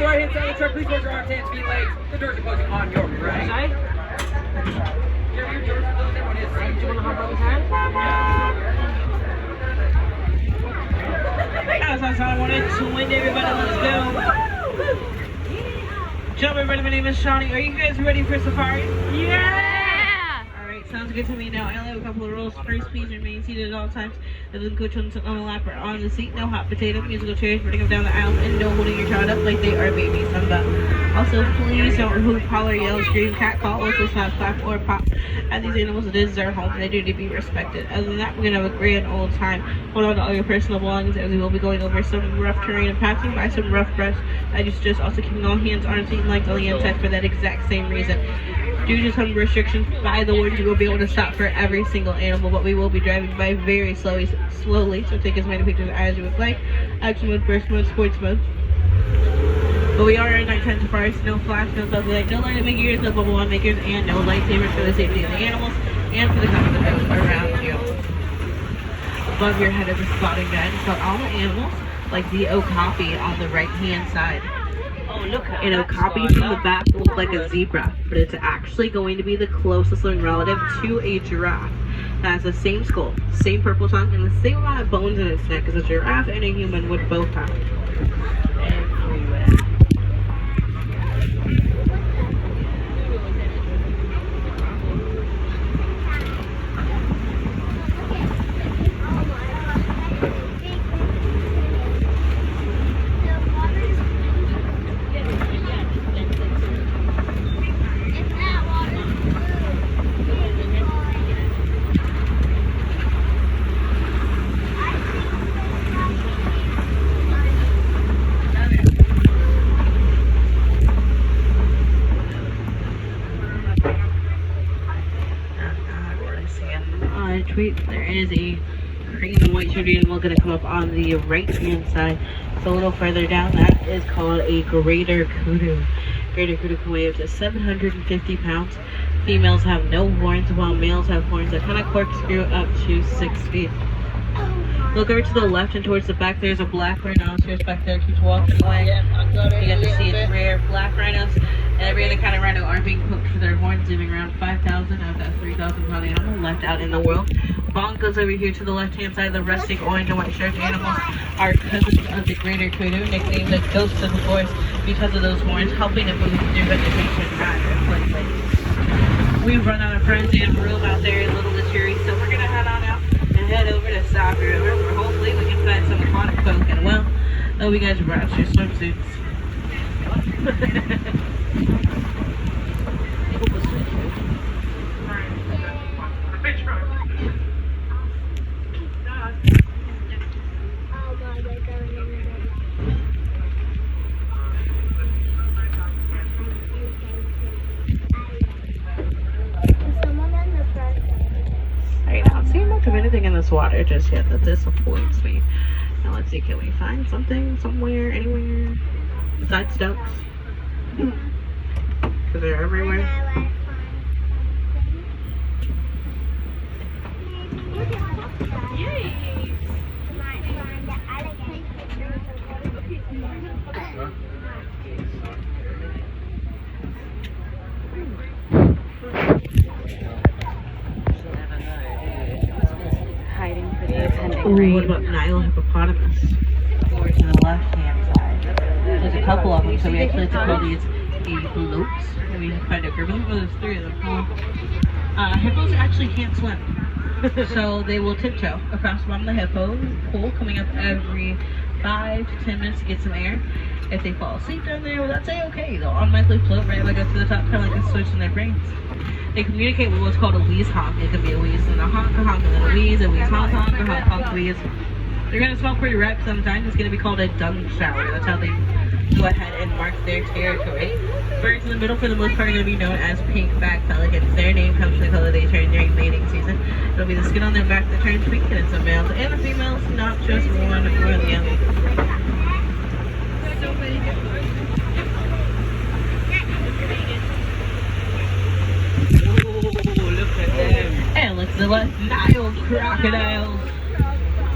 the right hand side of the truck, please close your arms, hands, feet, legs. The doors are closing on your right. Side? Your doors are closed, everyone is. Do you want to hop on the side? That's all I wanted to win, everybody. Let's go. Jump, everybody. My name is Shawnee. Are you guys ready for safari? Yeah! Alright, sounds good to me. Now, I only have a couple of rules. First, please remain seated at all times. Doesn't coach on the lap or on the seat. No hot potato, musical chairs, running them down the aisle, and no holding your child up like they are babies. Thumbs up. Also, please don't hoot, holler, yell, scream, cat call, whistle, shout, clap, or pop. At these animals, it is their home, and they do need to be respected. Other than that, we're going to have a grand old time. Hold on to all your personal belongings, as we will be going over some rough terrain and passing by some rough brush. I just also keeping all hands, arms, feet, and legs on the inside for that exact same reason. Due to some restrictions by the warden, you will be able to stop for every single animal, but we will be driving by very slowly, so take as many pictures as you would like. Action mode, burst mode, sports mode. But we are in nighttime safari, so no flash, no fuzzy light, no light makers, no bubble wand makers, and no lightsabers for the safety of the animals and for the comfort of those around you. Above your head is a spotting guide, so all the animals, like the okapi on the right hand side. Oh, look at An okapi from the back will look like a zebra, but it's actually going to be the closest living relative to a giraffe. It has the same skull, same purple tongue, and the same amount of bones in its neck as a giraffe and a human would both have. everywhere. Tweet, there is a green and white shirted animal going to come up on the right hand side. So a little further down, that is called a greater kudu. Greater kudu can weigh up to 750 pounds. Females have no horns, while males have horns that kind of corkscrew up to 6 feet. Look over to the left and towards the back. There's a black rhinoceros back there. Keeps walking away. You get to see its rare black rhinos. And every other kind of rhino are being poked for their horns, leaving around 5,000 of that 3,000 pound animal left out in the world. Bonkos over here to the left hand side. The resting orange and white shirted animals are cousins of the greater kudu, nicknamed the ghosts of the forest because of those horns, helping to move through vegetation quickly. We've run out of friends and room out there in Little Missouri, so we're going to head on out and head over to South River, where hopefully we can find some aquatic folk. And well, hope you guys brought your swimsuits. I don't see much of anything in this water just yet. That disappoints me. Now let's see, can we find something somewhere, anywhere besides ducks? Because they're everywhere. Hiding for the attendant Ooh, what about Nile hippopotamus? Over to the left hand side. There's a couple of them, so we actually have to call these floats. And we find a group. Oh, there's 3 of them. Hippos actually can't swim. So they will tiptoe across the bottom of the hippo pool, coming up every 5 to 10 minutes to get some air. If they fall asleep down there, well, that's a-okay. They'll automatically float right back up to the top, kind of like a switch in their brains. They communicate with what's called a wheeze honk. It can be a wheeze and a honk, and then a wheeze honk, a honk, wheeze. They're going to smell pretty ripe sometimes. It's going to be called a dung shower. That's how they go ahead and mark their territory. Birds in the middle, for the most part, are going to be known as pink-backed pelicans. Their name comes from the color they turn during mating season. It'll be the skin on their back that turns pink, and it's the males and the females, not just one or the other. And look to the left, Nile crocodiles.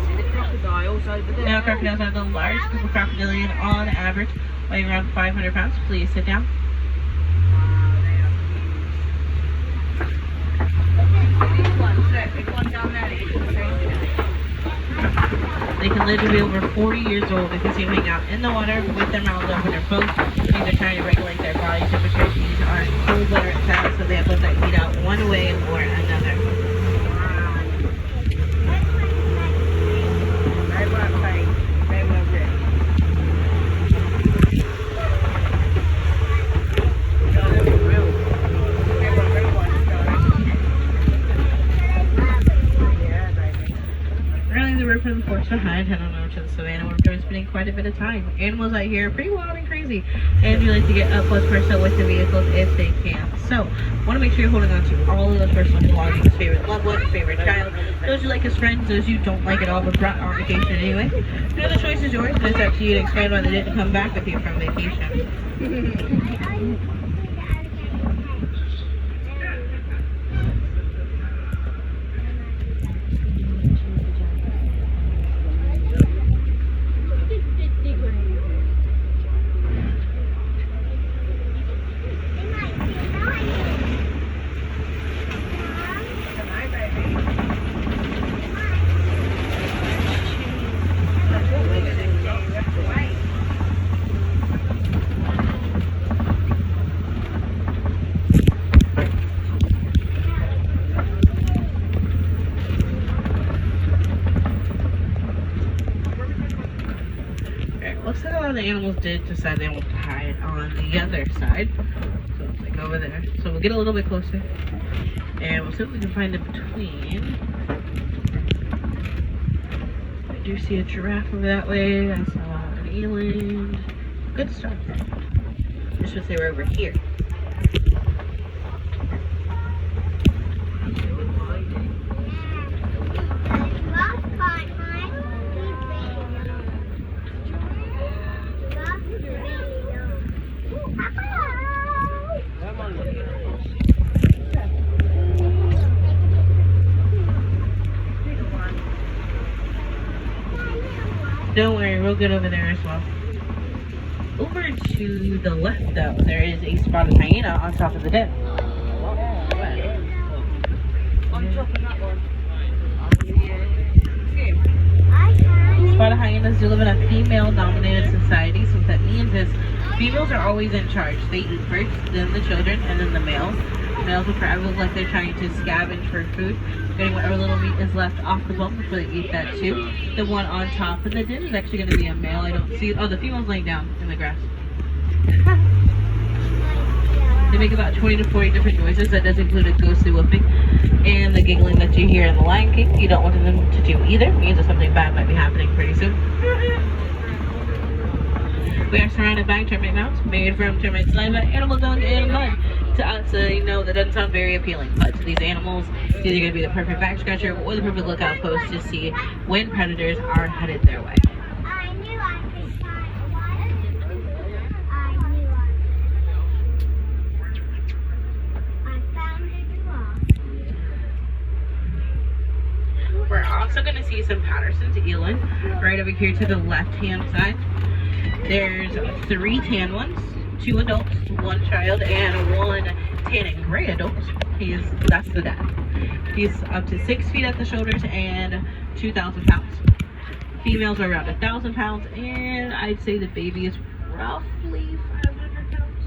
See the crocodiles? Now crocodiles are the largest group of crocodilian on average, weighing around 500 pounds. Please sit down. They can live to be over 40 years old. You can see them hang out in the water with their mouths open. They're both they're trying to regulate their body temperature. These are cold-blooded reptiles, so they have both that heat out one way or another. From the forest behind, head on over to the savannah where we're spending quite a bit of time. Animals out here are pretty wild and crazy, and we like to get up close personal with the vehicles if they can. So, want to make sure you're holding on to all of those personal belongings, favorite loved one, favorite child, those you like as friends, those you don't like at all but brought on vacation anyway. You know the choice is yours, but it's up to you to explain why they didn't come back with you from vacation. Looks like a lot of the animals did decide they want to hide on the other side. So it's like over there. So we'll get a little bit closer. And we'll see what we can find in between. I do see a giraffe over that way. I saw an eland. Good stuff. This would say we're over here. Don't worry, we'll get over there as well. Over to the left, though, there is a spotted hyena on top of the den. Spotted hyenas do live in a female-dominated society, so what that means is females are always in charge. They eat first, then the children, and then the males. Males will probably look like they're trying to scavenge for food, getting whatever little meat is left off the bone before they eat that too. The one on top of the den is actually going to be a male. I don't see. Oh, the female's laying down in the grass. They make about 20 to 40 different noises. That does include a ghostly whooping and the giggling that you hear in the Lion King. You don't want them to do either. It means that something bad might be happening pretty soon. We are surrounded by termite mounds made from termite saliva, animal dung, and mud. To us, you know, that doesn't sound very appealing, but to these animals, it's either going to be the perfect back scratcher or the perfect lookout post to see when predators are headed their way. We're also going to see some Patterson's eland right over here to the left-hand side. There's 3 tan ones, 2 adults, 1 child, and 1 tan and gray adult. That's the dad. He's up to 6 feet at the shoulders and 2,000 pounds. Females are around 1,000 pounds, and I'd say the baby is roughly 500 pounds.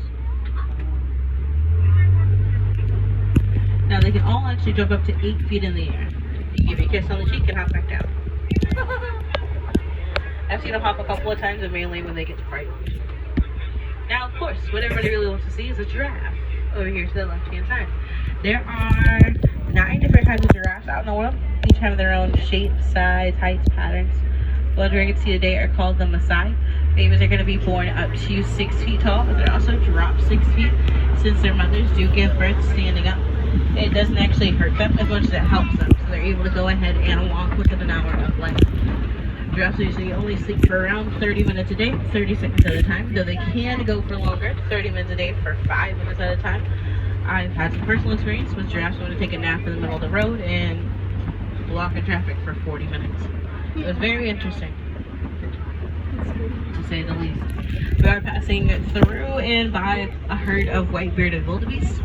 Now they can all actually jump up to 8 feet in the air. You give you a kiss on the cheek and hop back down. I've seen them hop a couple of times, and mainly when they get frightened. Now, of course, what everybody really wants to see is a giraffe over here to the left-hand side. There are 9 different kinds of giraffes out in the world. Each have their own shape, size, heights, patterns. The ones we're going to see today are called the Maasai. Babies are going to be born up to 6 feet tall, but they're also dropped 6 feet since their mothers do give birth standing up. It doesn't actually hurt them as much as it helps them, so they're able to go ahead and walk within an hour of life. Giraffes usually only sleep for around 30 minutes a day, 30 seconds at a time, though they can go for longer, 30 minutes a day for 5 minutes at a time. I've had some personal experience with giraffes going to take a nap in the middle of the road and blocking traffic for 40 minutes. It was very interesting. to say the least. We are passing through and by a herd of white-bearded wildebeest.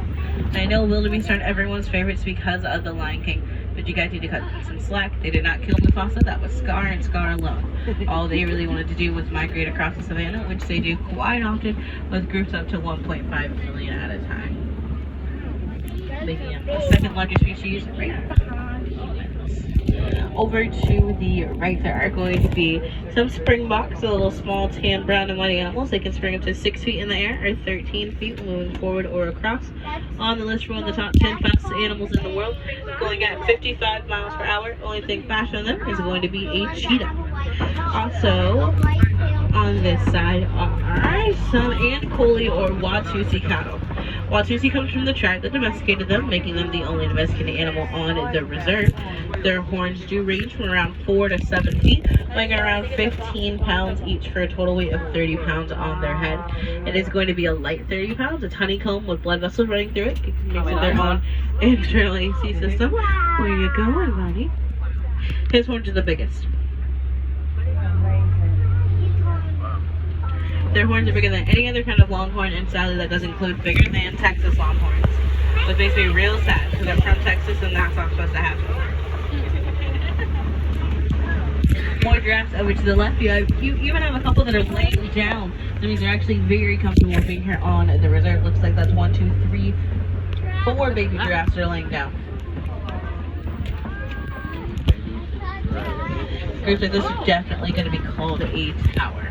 I know wildebeest aren't everyone's favorites because of the Lion King, but you guys need to cut some slack. They did not kill Mufasa. That was Scar and Scar alone. All they really wanted to do was migrate across the savannah, which they do quite often with groups up to 1.5 million at a time. Making it the second largest species right behind humans. Over to the right there are going to be some springboks, the little small tan, brown, and white animals. They can spring up to 6 feet in the air or 13 feet moving forward or across. On the list, we're on the top 10 fastest animals in the world, going at 55 miles per hour. Only thing faster than them is going to be a cheetah. Also, on this side are some Ankole or Watusi cattle. Watusi comes from the tribe that domesticated them, making them the only domesticated animal on the reserve. Their horns do range from around 4 to 7 feet, weighing around 15 pounds each for a total weight of 30 pounds on their head. It is going to be a light 30 pounds. It's honeycomb with blood vessels running through it. It makes it their own internal AC system. Where you going, buddy? His horns are the biggest. Their horns are bigger than any other kind of longhorn, and sadly that does include bigger than Texas longhorns. Which makes me real sad because I'm from Texas and that's not supposed to happen. More giraffes over to the left. You even have a couple that are laying down. That means they're actually very comfortable being here on the reserve. Looks like that's 1, 2, 3, 4 baby giraffes that are laying down. Groups like this are definitely going to be called a tower.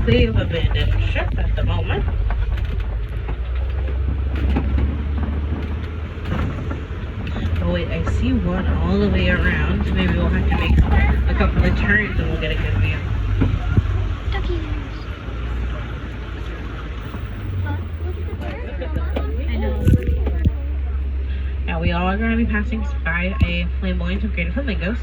They've abandoned ship at the moment. Oh wait, I see one all the way around. So maybe we'll have to make a couple of turns and we'll get a good view. Now we all are going to be passing by a flamboyant of greater flamingos.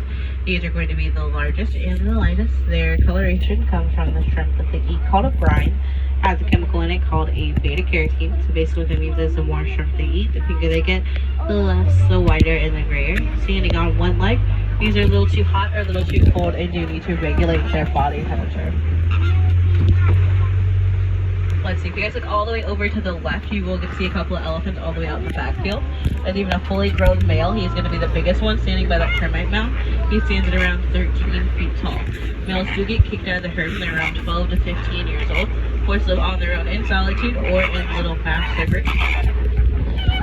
These are going to be the largest and the lightest. Their coloration comes from the shrimp that they eat called a brine. Has a chemical in it called a beta-carotene. So basically what that means is the more shrimp they eat, the bigger they get, the whiter and the grayer. Standing on one leg, these are a little too hot or a little too cold and do need to regulate their body temperature. Let's see, if you guys look all the way over to the left, you will see a couple of elephants all the way out in the backfield. There's even a fully grown male. He's going to be the biggest one, standing by that termite mound. He stands at around 13 feet tall. Males do get kicked out of the herd when they're around 12 to 15 years old. Boys live on their own in solitude or in little pasture groups.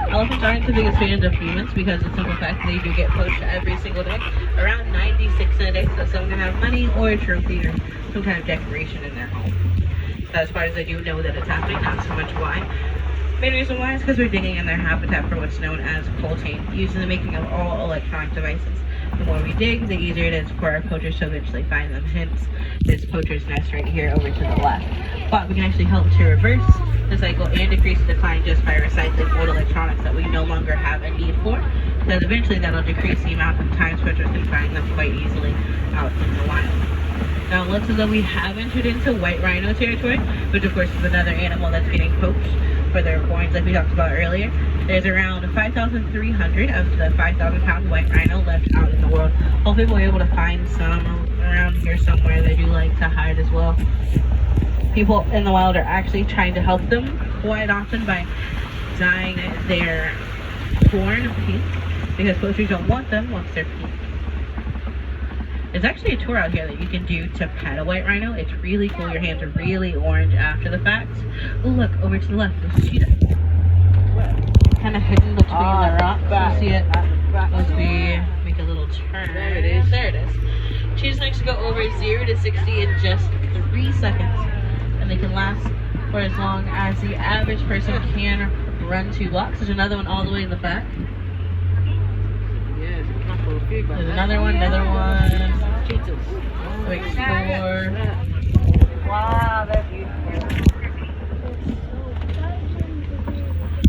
Elephants aren't the biggest fans of humans because of the simple fact that they do get poached every single day. Around 96 a day, so someone can have money or a trophy or some kind of decoration in their home. As far as I do know that it's happening, not so much why. Main reason why is because we're digging in their habitat for what's known as coltan, used in the making of all electronic devices. The more we dig, the easier it is for our poachers to eventually find them. Hence, this poacher's nest right here over to the left. But we can actually help to reverse the cycle and decrease the decline just by recycling old electronics that we no longer have a need for. Because eventually that'll decrease the amount of times poachers can find them quite easily out in the wild. Now it looks as though we have entered into white rhino territory, which of course is another animal that's getting poached for their horns like we talked about earlier. There's around 5,300 of the 5,000 pound white rhino left out in the world. Hopefully we'll be able to find some around here somewhere. They do like to hide as well. People in the wild are actually trying to help them quite often by dyeing their horn pink because poachers don't want them once they're pink. There's actually a tour out here that you can do to pet a white rhino. It's really cool. Your hands are really orange after the fact. Oh look, over to the left, there's a cheetah. Kind of hidden between the rocks. You see it? Once we make a little will turn. There it is. There it is. She just likes to go over 0 to 60 in just 3 seconds. And they can last for as long as the average person can run 2 blocks. There's another one all the way in the back. Yeah, there's a couple of big ones. There's another one. Jesus. Wait, 4. Wow, they're beautiful.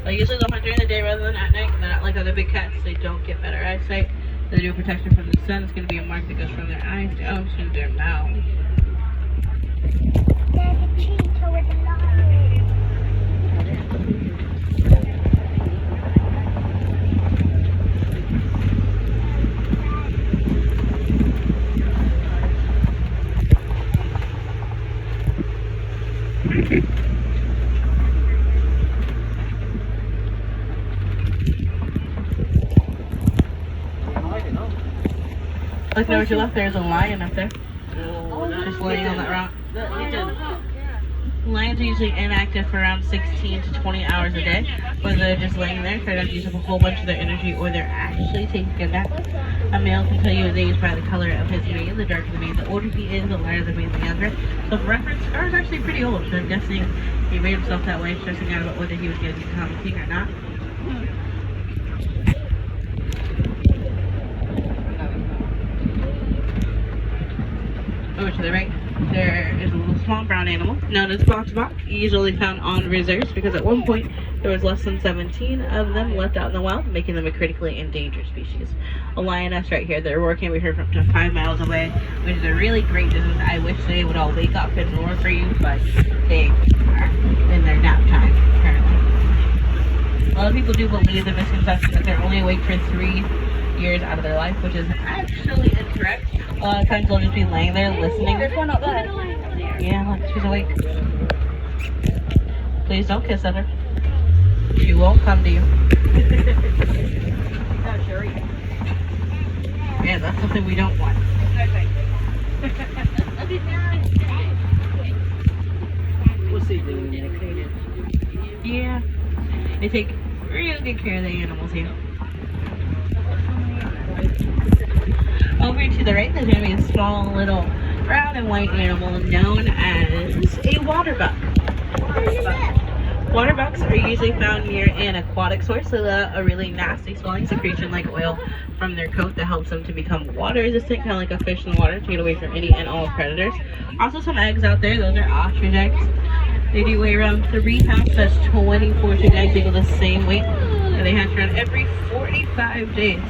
Like usually they'll hunt during the day rather than at night. They're not like other big cats. They don't get better eyesight. They do protection from the sun. It's going to be a mark that goes from their eyes down to their mouth. There's a cheetah with a lion. Look, over to your left, there's a lion up there. Just laying on that rock. Lions are usually inactive for around 16 to 20 hours a day, whether they're just laying there, trying to use up a whole bunch of their energy, or they're actually taking a nap. A male can tell you his age by the color of his mane. The darker the mane, the older he is, the lighter the mane, the younger. So for reference, Scar is actually pretty old, so I'm guessing he made himself that way, stressing out about whether he was going to become king or not. Over to the right, there is a little small brown animal known as box bok, usually found on reserves because at one point there was less than 17 of them left out in the wild, making them a critically endangered species. A lioness right here, their roar can be heard from up to 5 miles away, which is a really great distance. I wish they would all wake up and roar for you, but they are in their nap time currently. A lot of people do believe the misconception that they're only awake for 3 years out of their life, which is actually incorrect. A lot of times they'll just be laying there listening. There's one up there. Yeah, look, she's awake. Please don't kiss at her. She won't come to you. Yeah, that's something we don't want. What's he doing there? Cleaning? Yeah. They take real good care of the animals here. Over to the right, there's going to be a small little brown and white animal known as a water buck. Water bucks are usually found near an aquatic source, so that a really nasty swelling secretion like oil from their coat that helps them to become water resistant, kind of like a fish in the water, to get away from any and all predators. Also some eggs out there, those are ostrich eggs. They do weigh around 3 pounds, that's 24 chicken eggs, equal the same weight, and they hatch around every 45 days.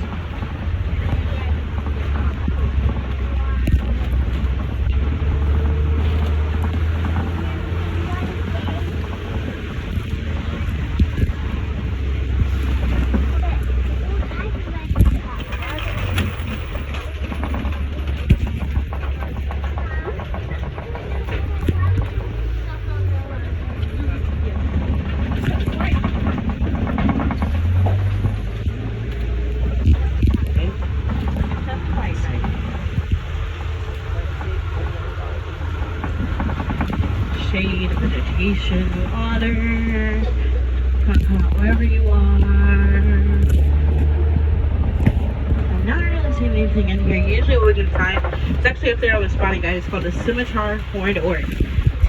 Shade, vegetation, water, wherever you are. I'm not really seeing anything in here. Usually what we can find, it's actually up there on the spotting guide, it's called a scimitar horned oryx.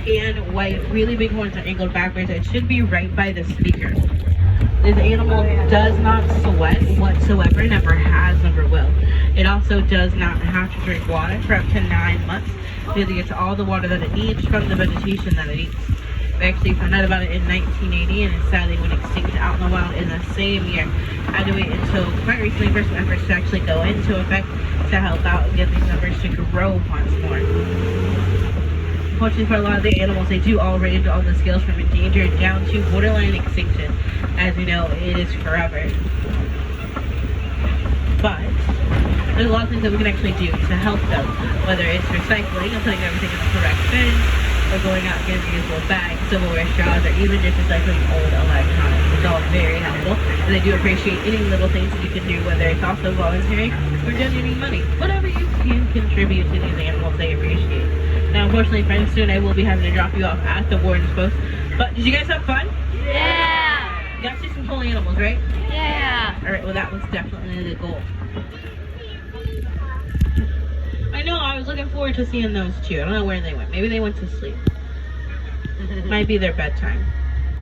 Tan, white, really big horns are angled backwards. It should be right by the speaker. This animal does not sweat whatsoever, never has, never will. It also does not have to drink water for up to 9 months. It gets all the water that it needs from the vegetation that it eats. We actually found out about it in 1980 and it sadly went extinct out in the wild in the same year. I had to wait until quite recently for some efforts to actually go into effect to help out and get these numbers to grow once more. Unfortunately for a lot of the animals, they do all range on the scales from endangered down to borderline extinction. As we know, it is forever. But there's a lot of things that we can actually do to help them, whether it's recycling and putting everything in the correct bin, or going out and getting reusable bags, silverware, straws, or even just recycling old electronics. It's all very helpful, and I do appreciate any little things that you can do, whether it's also volunteering or donating money. Whatever you can contribute to these animals, they appreciate. Now, unfortunately, friends, soon I will be having to drop you off at the warden's post. But did you guys have fun? Yeah! You got to see some cool animals, right? Yeah! Alright, well that was definitely the goal. looking forward to seeing those two. I don't know where they went. Maybe they went to sleep. Might be their bedtime.